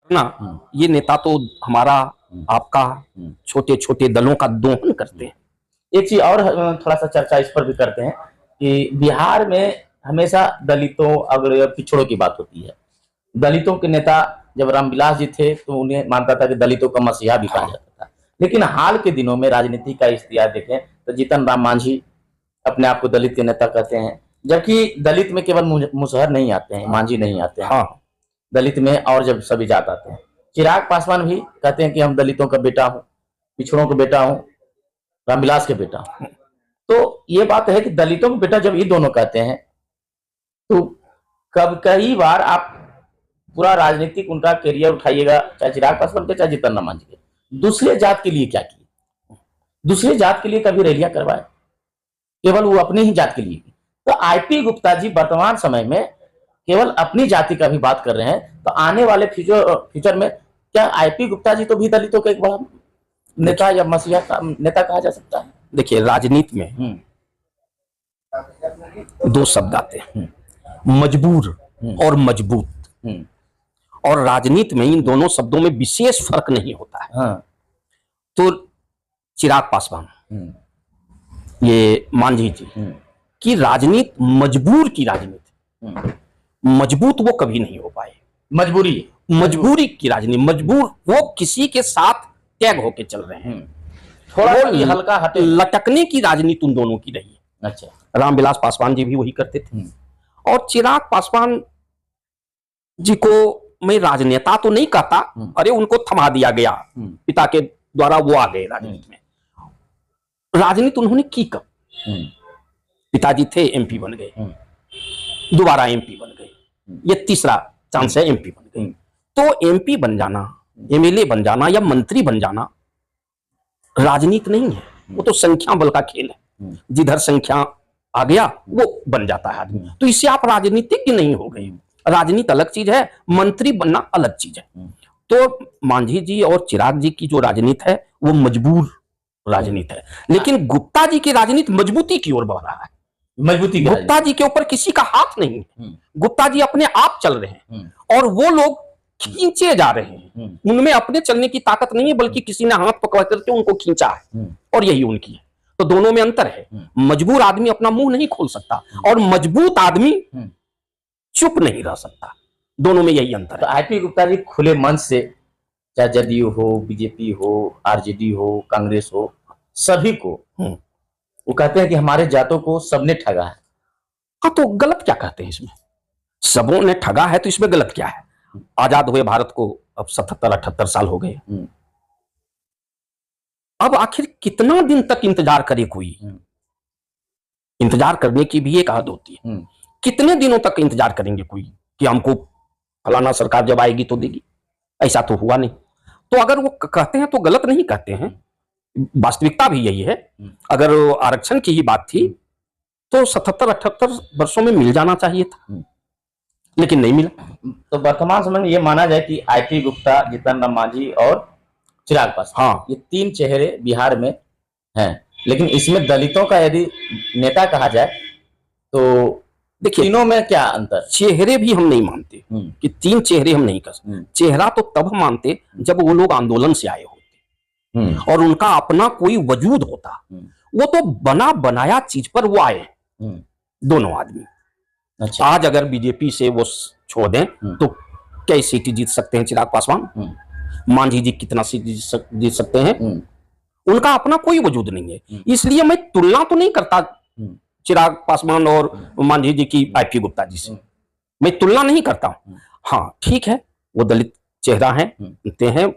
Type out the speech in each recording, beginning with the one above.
ना, ये नेता तो हमारा आपका छोटे छोटे दलों का दोहन करते हैं। एक चीज और थोड़ा सा चर्चा इस पर भी करते हैं कि बिहार में हमेशा दलितों और पिछड़ों की बात होती है। दलितों के नेता जब रामविलास जी थे तो उन्हें मानता था कि दलितों का मसीहा भी कहा जाता था, लेकिन हाल के दिनों में राजनीति का इतिहास देखें तो जीतन राम मांझी अपने आप को दलित के नेता कहते हैं, जबकि दलित में केवल मुसहर नहीं आते हैं, मांझी नहीं आते हैं। दलित में और जब सभी जात आते हैं। चिराग पासवान भी कहते हैं कि हम दलितों का बेटा हूं, पिछड़ों का बेटा हूं, रामविलास के बेटा हूं। तो ये बात है कि दलितों का बेटा जब ये दोनों कहते हैं तो कई बार आप पूरा राजनीतिक उनका करियर उठाइएगा, चाहे चिराग पासवान के चाहे जीतन राम मांझी के, दूसरे जात के लिए क्या किए? दूसरे जात के लिए कभी रैलियां करवाए? केवल वो अपनी ही जात के लिए। तो आईपी गुप्ता जी वर्तमान समय में केवल अपनी जाति का भी बात कर रहे हैं, तो आने वाले फ्यूचर में क्या आईपी गुप्ता जी तो भी दलितों का एक बड़ा नेता या मसीहा का नेता कहा जा सकता है? देखिए, राजनीति में दो शब्द आते हैं, मजबूर और मजबूत। और राजनीति में इन दोनों शब्दों में विशेष फर्क नहीं होता है। तो चिराग पासवान, ये मांझी जी की राजनीति मजबूर की राजनीति, मजबूत वो कभी नहीं हो पाए। मजबूरी की राजनीति, मजबूर वो किसी के साथ टैग होके चल रहे हैं, थोड़ा हल्का हटे लटकने की राजनीति उन दोनों की रही है। अच्छा, रामविलास पासवान जी भी वही करते थे। और चिराग पासवान जी को मैं राजनेता तो नहीं कहता, अरे उनको थमा दिया गया पिता के द्वारा, वो आ गए राजनीति में। राजनीति उन्होंने की कब? पिताजी थे, एमपी बन गए, दोबारा एमपी बन गए, ये तीसरा चांस है, एमपी बन गए। तो एमपी बन जाना, एमएलए बन जाना या मंत्री बन जाना राजनीति नहीं है, वो तो संख्या बल का खेल है। जिधर संख्या आ गया वो बन जाता है आदमी। तो इससे आप राजनीतिज्ञ नहीं हो गए। राजनीति अलग चीज है, मंत्री बनना अलग चीज है। तो मांझी जी और चिराग जी की जो राजनीति है वो मजबूर राजनीति है, लेकिन गुप्ता जी की राजनीति मजबूती की ओर बढ़ रहा है। गुप्ता जी के ऊपर किसी का हाथ नहीं है, गुप्ता जी अपने आप चल रहे हैं और वो लोग खींचे जा रहे हैं। उनमें अपने चलने की ताकत नहीं है, बल्कि किसी ने हाथ पकड़ करके उनको खींचा है और यही उनकी है। तो दोनों में अंतर है। मजबूर आदमी अपना मुंह नहीं खोल सकता और मजबूत आदमी चुप नहीं रह सकता। दोनों में यही अंतर है। तो आईपी गुप्ता जी खुले मंच से, चाहे जदयू हो, बीजेपी हो, आरजेडी हो, कांग्रेस हो, सभी को वो कहते हैं कि हमारे जातों को सबने ठगा है। हाँ, तो गलत क्या कहते हैं इसमें? सबों ने ठगा है तो इसमें गलत क्या है? आजाद हुए भारत को अब 77-78 साल हो गए। अब आखिर कितना दिन तक इंतजार करे कोई? इंतजार करने की भी एक हद होती है। कितने दिनों तक इंतजार करेंगे कोई कि हमको फलाना सरकार जब आएगी तो देगी? ऐसा तो हुआ नहीं। तो अगर वो कहते हैं तो गलत नहीं कहते हैं, वास्तविकता भी यही है। अगर आरक्षण की ही बात थी तो 77-78 वर्षों में मिल जाना चाहिए था, लेकिन नहीं मिला। तो वर्तमान समय में ये माना जाए कि आईपी गुप्ता, जीतन राम मांझी और चिराग पासवान, ये तीन चेहरे बिहार में हैं, लेकिन इसमें दलितों का यदि नेता कहा जाए तो देखिए तीनों में क्या अंतर? चेहरे भी हम नहीं मानते कि तीन चेहरे हम नहीं कर सकते। चेहरा तो तब हम मानते जब वो लोग आंदोलन से आए होते और उनका अपना कोई वजूद होता। वो तो बना बनाया चीज पर वो आए दोनों आदमी। अच्छा, आज अगर बीजेपी से वो छोड़ दें तो कई सीटें जीत सकते हैं चिराग पासवान? मांझी जी कितना सीट जीत सकते हैं? उनका अपना कोई वजूद नहीं है। इसलिए मैं तुलना तो नहीं करता चिराग पासवान और मांझी जी की आईपी गुप्ता जी से, मैं तुलना नहीं करता हूं। हाँ ठीक है, वो दलित चेहरा हैं,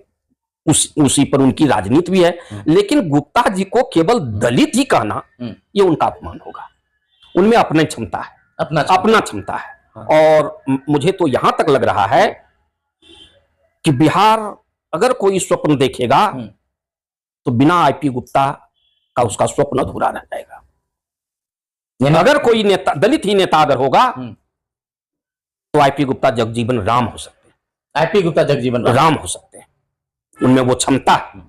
उसी पर उनकी राजनीति भी है, लेकिन गुप्ता जी को केवल दलित ही कहना ये उनका अपमान होगा। उनमें अपनी क्षमता है, अपना क्षमता है। और मुझे तो यहां तक लग रहा है कि बिहार अगर कोई स्वप्न देखेगा तो बिना आईपी गुप्ता का उसका स्वप्न अधूरा रह जाएगा। अगर कोई नेता, दलित ही नेता अगर होगा तो आईपी गुप्ता जगजीवन राम हो सकते हैं। आईपी गुप्ता जगजीवन राम हो सकते हैं, उनमें वो क्षमता है।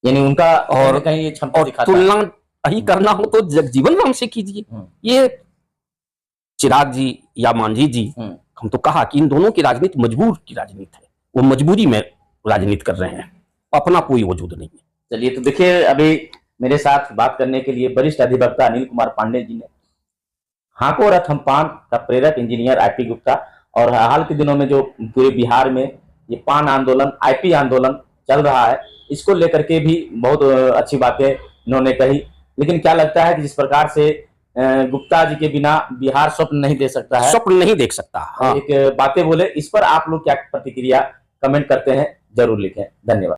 यानी उनका और कहीं ये क्षमता दिखाता है। तुलना ही करना हो तो जगजीवन राम से कीजिए। ये चिराग जी या मांझी जी हम तो कहा कि इन दोनों की राजनीति मजबूर की राजनीति है, वो मजबूरी में राजनीति कर रहे हैं, अपना कोई वजूद नहीं है। चलिए, तो देखिए, अभी मेरे साथ बात करने के लिए वरिष्ठ अधिवक्ता अनिल कुमार पांडे जी ने, हाको और थम्पान का प्रेरक इंजीनियर आईपी गुप्ता, और हाल के दिनों में जो पूरे बिहार में ये पान आंदोलन, आईपी आंदोलन चल रहा है, इसको लेकर के भी बहुत अच्छी बातें इन्होंने कही। लेकिन क्या लगता है कि जिस प्रकार से गुप्ता जी के बिना बिहार स्वप्न नहीं दे सकता है, स्वप्न नहीं देख सकता। हाँ। एक बातें बोले, इस पर आप लोग क्या प्रतिक्रिया कमेंट करते हैं, जरूर लिखें। धन्यवाद।